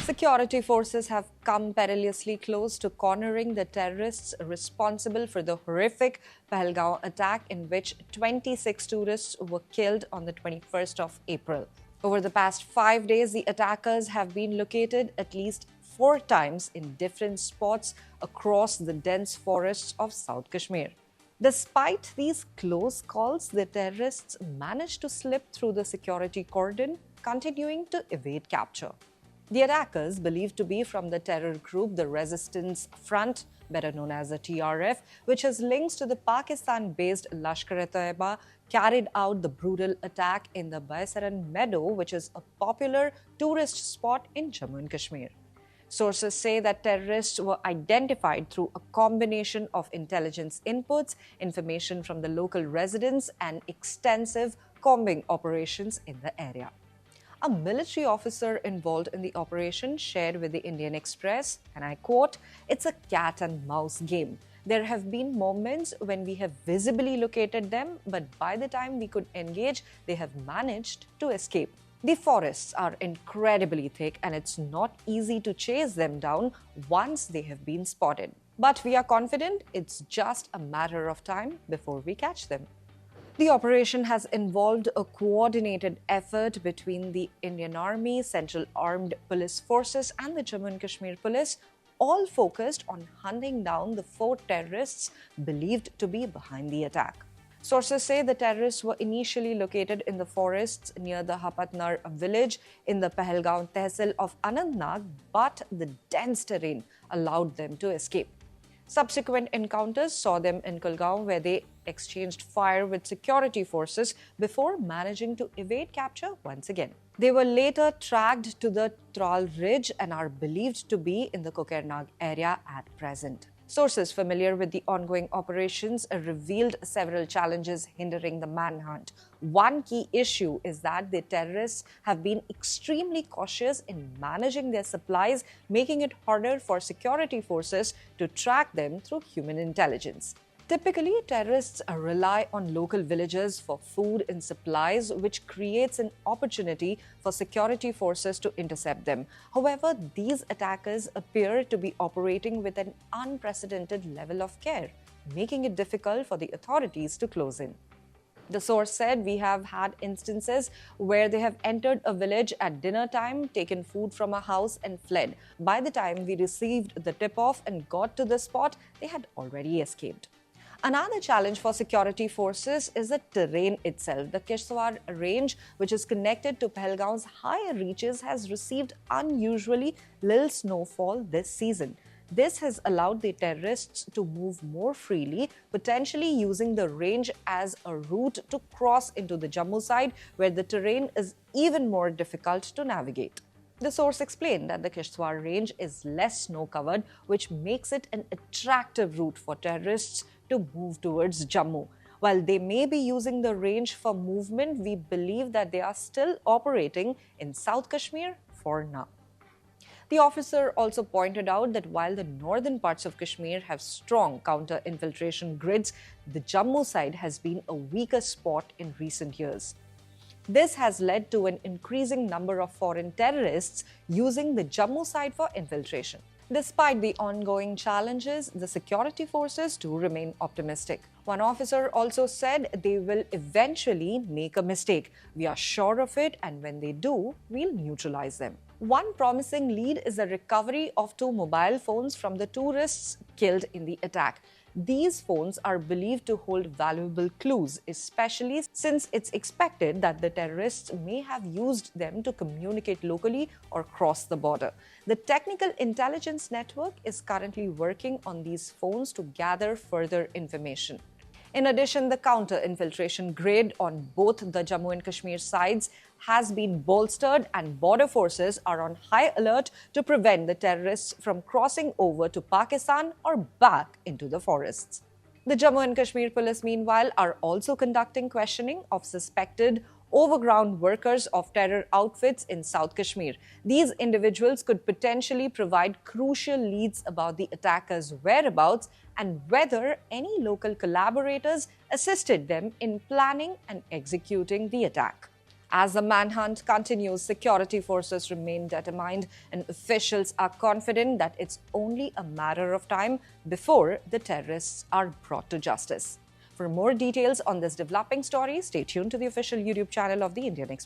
Security forces have come perilously close to cornering the terrorists responsible for the horrific Pahalgam attack in which 26 tourists were killed on the 21st of April. Over the past 5 days, the attackers have been located at least 4 times in different spots across the dense forests of South Kashmir. Despite these close calls, the terrorists managed to slip through the security cordon, continuing to evade capture. The attackers, believed to be from the terror group the Resistance Front, better known as the TRF, which has links to the Pakistan-based Lashkar-e-Taiba, carried out the brutal attack in the Baisaran Meadow, which is a popular tourist spot in Jammu and Kashmir. Sources say that terrorists were identified through a combination of intelligence inputs, information from the local residents, and extensive combing operations in the area. A military officer involved in the operation shared with the Indian Express, and I quote, "It's a cat and mouse game. There have been moments when we have visibly located them, but by the time we could engage, they have managed to escape. The forests are incredibly thick and it's not easy to chase them down once they have been spotted. But we are confident it's just a matter of time before we catch them." The operation has involved a coordinated effort between the Indian Army, Central Armed Police Forces, and the Jammu and Kashmir Police, all focused on hunting down the 4 terrorists believed to be behind the attack. Sources say the terrorists were initially located in the forests near the Hapat Nar village in the Pahalgam Tehsil of Anantnag, but the dense terrain allowed them to escape. Subsequent encounters saw them in Kulgam, where they exchanged fire with security forces before managing to evade capture once again. They were later tracked to the Tral Ridge and are believed to be in the Kokernag area at present. Sources familiar with the ongoing operations revealed several challenges hindering the manhunt. One key issue is that the terrorists have been extremely cautious in managing their supplies, making it harder for security forces to track them through human intelligence. Typically, terrorists rely on local villagers for food and supplies, which creates an opportunity for security forces to intercept them. However, these attackers appear to be operating with an unprecedented level of care, making it difficult for the authorities to close in. The source said, "We have had instances where they have entered a village at dinner time, taken food from a house, and fled. By the time we received the tip-off and got to the spot, they had already escaped." Another challenge for security forces is the terrain itself. The Kishtwar range, which is connected to Pahalgam's higher reaches, has received unusually little snowfall this season. This has allowed the terrorists to move more freely, potentially using the range as a route to cross into the Jammu side, where the terrain is even more difficult to navigate. The source explained that the Kishtwar range is less snow-covered, which makes it an attractive route for terrorists to move towards Jammu. While they may be using the range for movement, we believe that they are still operating in South Kashmir for now. The officer also pointed out that while the northern parts of Kashmir have strong counter-infiltration grids, the Jammu side has been a weaker spot in recent years. This has led to an increasing number of foreign terrorists using the Jammu side for infiltration. Despite the ongoing challenges, the security forces do remain optimistic. One officer also said they will eventually make a mistake. "We are sure of it, and when they do, we'll neutralize them." One promising lead is the recovery of 2 mobile phones from the tourists killed in the attack. These phones are believed to hold valuable clues, especially since it's expected that the terrorists may have used them to communicate locally or cross the border. The Technical Intelligence Network is currently working on these phones to gather further information. In addition, the counter-infiltration grid on both the Jammu and Kashmir sides has been bolstered, and border forces are on high alert to prevent the terrorists from crossing over to Pakistan or back into the forests. The Jammu and Kashmir police, meanwhile, are also conducting questioning of suspected overground workers of terror outfits in South Kashmir. These individuals could potentially provide crucial leads about the attackers' whereabouts and whether any local collaborators assisted them in planning and executing the attack. As the manhunt continues, security forces remain determined, and officials are confident that it's only a matter of time before the terrorists are brought to justice. For more details on this developing story, stay tuned to the official YouTube channel of the Indian Express.